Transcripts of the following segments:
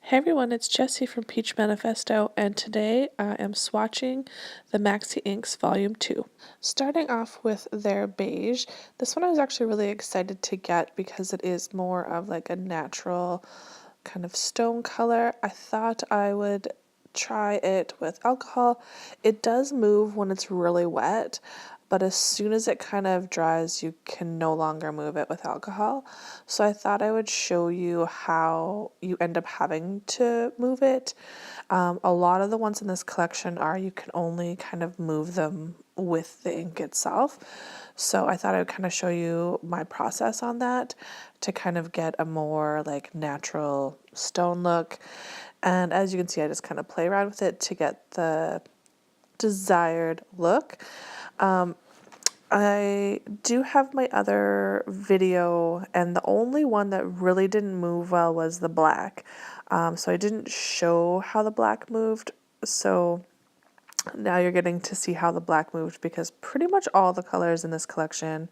Hey everyone, it's Jessie from Peach Manifesto, and today I am swatching the Maxie Inks Volume 2. Starting off with their Beige, this one I was actually really excited to get because it is more of like a natural kind of stone color. I thought I would try it with alcohol. It does move when it's really wet, but as soon as it kind of dries, you can no longer move it with alcohol. So I thought I would show you how you end up having to move it. A lot of the ones in this collection are you can only kind of move them with the ink itself. So I thought I would kind of show you my process on that to kind of get a more like natural stone look. And as you can see, I just kind of play around with it to get the desired look. I do have my other video, and the only one that really didn't move well was the black. So I didn't show how the black moved. So now you're getting to see how the black moved because pretty much all the colors in this collection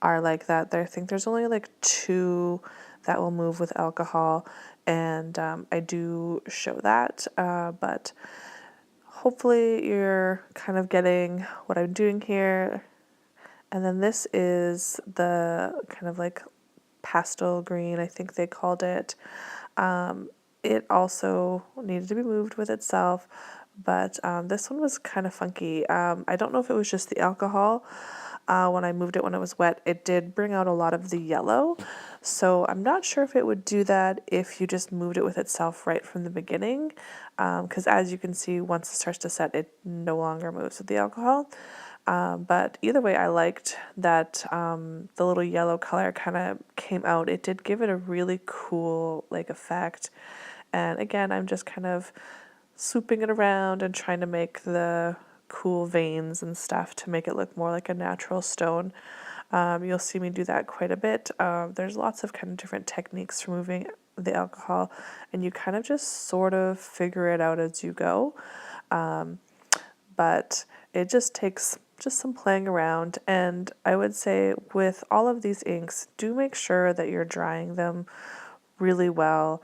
are like that. I think there's only like 2 that will move with alcohol, and I do show that, but hopefully you're kind of getting what I'm doing here. And then this is the kind of like pastel green, I think they called it. It also needed to be moved with itself, but this one was kind of funky. I don't know if it was just the alcohol. When I moved it when it was wet, it did bring out a lot of the yellow. So I'm not sure if it would do that if you just moved it with itself right from the beginning. Because as you can see, once it starts to set, it no longer moves with the alcohol. But either way, I liked that the little yellow color kind of came out. It did give it a really cool like effect. And again, I'm just kind of swooping it around and trying to make the cool veins and stuff to make it look more like a natural stone. You'll see me do that quite a bit. There's lots of kind of different techniques for moving the alcohol, and you kind of just sort of figure it out as you go. But it just takes just some playing around, and I would say with all of these inks, do make sure that you're drying them really well,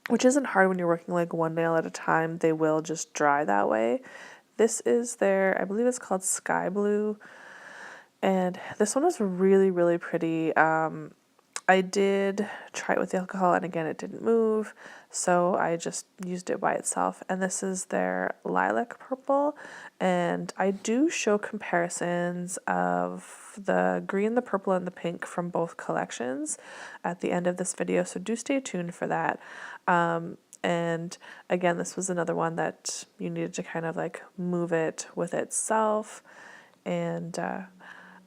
which isn't hard when you're working like one nail at a time. They will just dry that way. This is their, I believe it's called Sky Blue, and this one is really, really pretty. I did try it with the alcohol, and again, it didn't move, so I just used it by itself. And this is their Lilac Purple, and I do show comparisons of the green, the purple, and the pink from both collections at the end of this video, so do stay tuned for that. And again, this was another one that you needed to kind of like move it with itself, and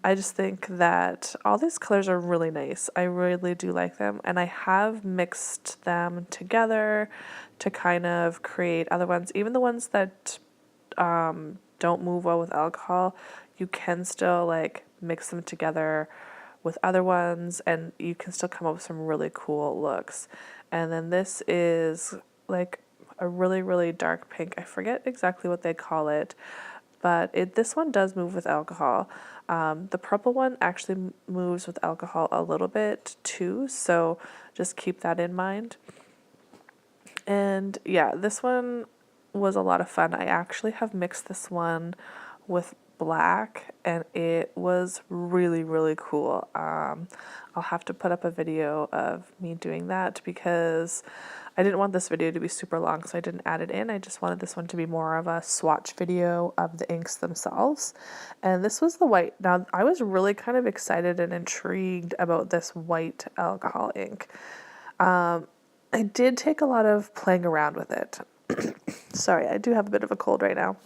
I just think that all these colors are really nice. I really do like them, and I have mixed them together to kind of create other ones. Even the ones that don't move well with alcohol, you can still like mix them together with other ones, and you can still come up with some really cool looks. And then this is like a really, really dark pink. I forget exactly what they call it, but this one does move with alcohol. The purple one actually moves with alcohol a little bit too, so just keep that in mind. And yeah, this one was a lot of fun. I actually have mixed this one with black, and it was really, really cool. I'll have to put up a video of me doing that because I didn't want this video to be super long, so I didn't add it in. I just wanted this one to be more of a swatch video of the inks themselves. And this was the white. Now, I was really kind of excited and intrigued about this white alcohol ink. I did take a lot of playing around with it. Sorry, I do have a bit of a cold right now.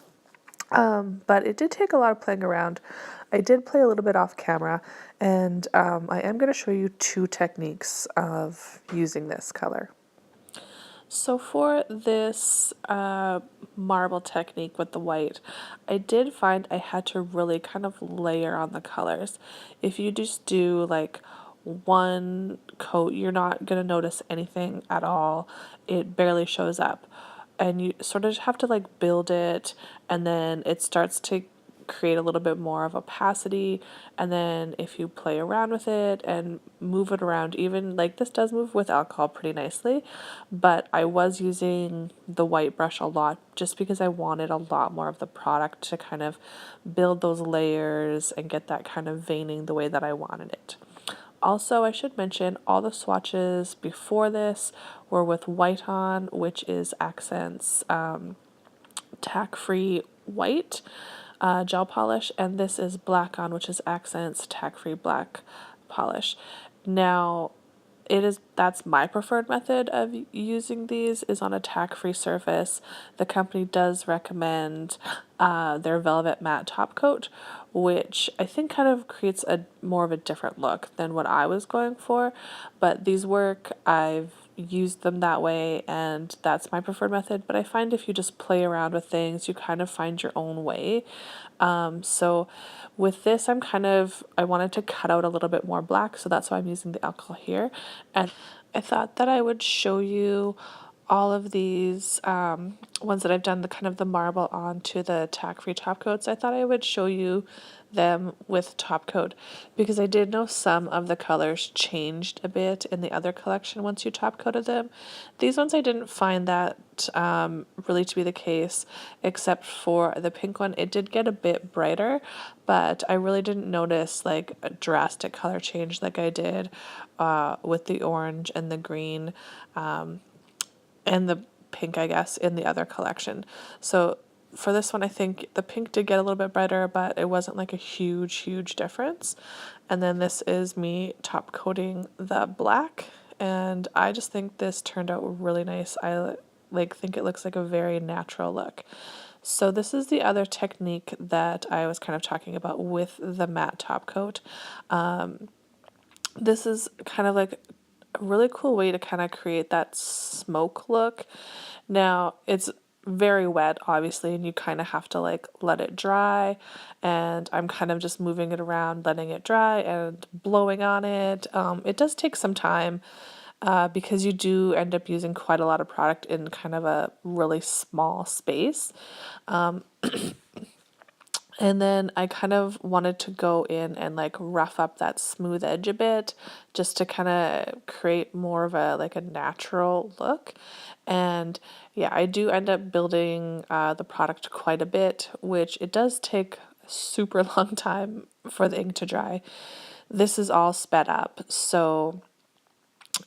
But it did take a lot of playing around. I did play a little bit off camera, and I am going to show you 2 techniques of using this color. So for this marble technique with the white, I did find I had to really kind of layer on the colors. If you just do like one coat, you're not going to notice anything at all. It barely shows up. And you sort of have to like build it, and then it starts to create a little bit more of opacity. And then if you play around with it and move it around, even like this does move with alcohol pretty nicely, but I was using the white brush a lot just because I wanted a lot more of the product to kind of build those layers and get that kind of veining the way that I wanted it. Also, I should mention all the swatches before this were with white on, which is Accent's tack-free white gel polish, and this is black on, which is Accent's tack-free black polish. Now, that's my preferred method of using these, is on a tack-free surface. The company does recommend their velvet matte top coat, which I think kind of creates a more of a different look than what I was going for, but these work. I've used them that way, and that's my preferred method. But I find if you just play around with things, you kind of find your own way. So with this, I wanted to cut out a little bit more black, so that's why I'm using the alcohol here. And I thought that I would show you all of these ones that I've done, the kind of the marble onto the tack-free top coats. I thought I would show you them with top coat because I did know some of the colors changed a bit in the other collection once you top coated them. These ones I didn't find that really to be the case, except for the pink one. It did get a bit brighter, but I really didn't notice like a drastic color change like I did with the orange and the green and the pink, I guess, in the other collection. So for this one, I think the pink did get a little bit brighter, but it wasn't like a huge difference. And then this is me top coating the black, and I just think this turned out really nice. I think it looks like a very natural look. So this is the other technique that I was kind of talking about with the matte top coat. This is kind of like a really cool way to kind of create that smoke look. Now, it's very wet, obviously, and you kind of have to like let it dry, and I'm kind of just moving it around, letting it dry and blowing on it. It does take some time because you do end up using quite a lot of product in kind of a really small space. And then I kind of wanted to go in and like rough up that smooth edge a bit just to kind of create more of a natural look. And yeah, I do end up building the product quite a bit, which it does take a super long time for the ink to dry. This is all sped up, so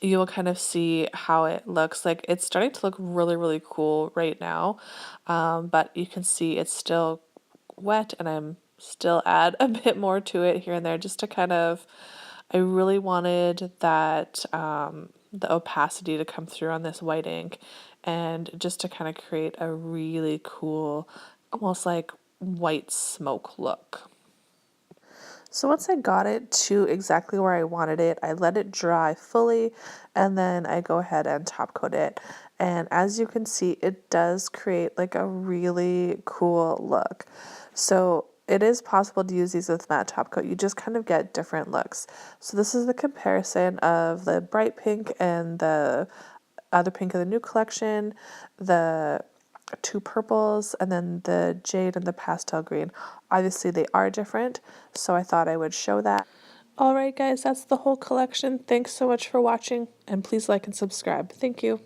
you will kind of see how it looks. Like it's starting to look really cool right now, but you can see it's still wet, and I'm still add a bit more to it here and there just to kind of, I really wanted that the opacity to come through on this white ink, and just to kind of create a really cool, almost like white smoke look. So once I got it to exactly where I wanted it, I let it dry fully, and then I go ahead and top coat it. And as you can see, it does create like a really cool look. So it is possible to use these with matte top coat. You just kind of get different looks. So this is the comparison of the bright pink and the other pink of the new collection, the two purples, and then the jade and the pastel green. Obviously they are different, so I thought I would show that. Alright guys, that's the whole collection. Thanks so much for watching, and please like and subscribe. Thank you.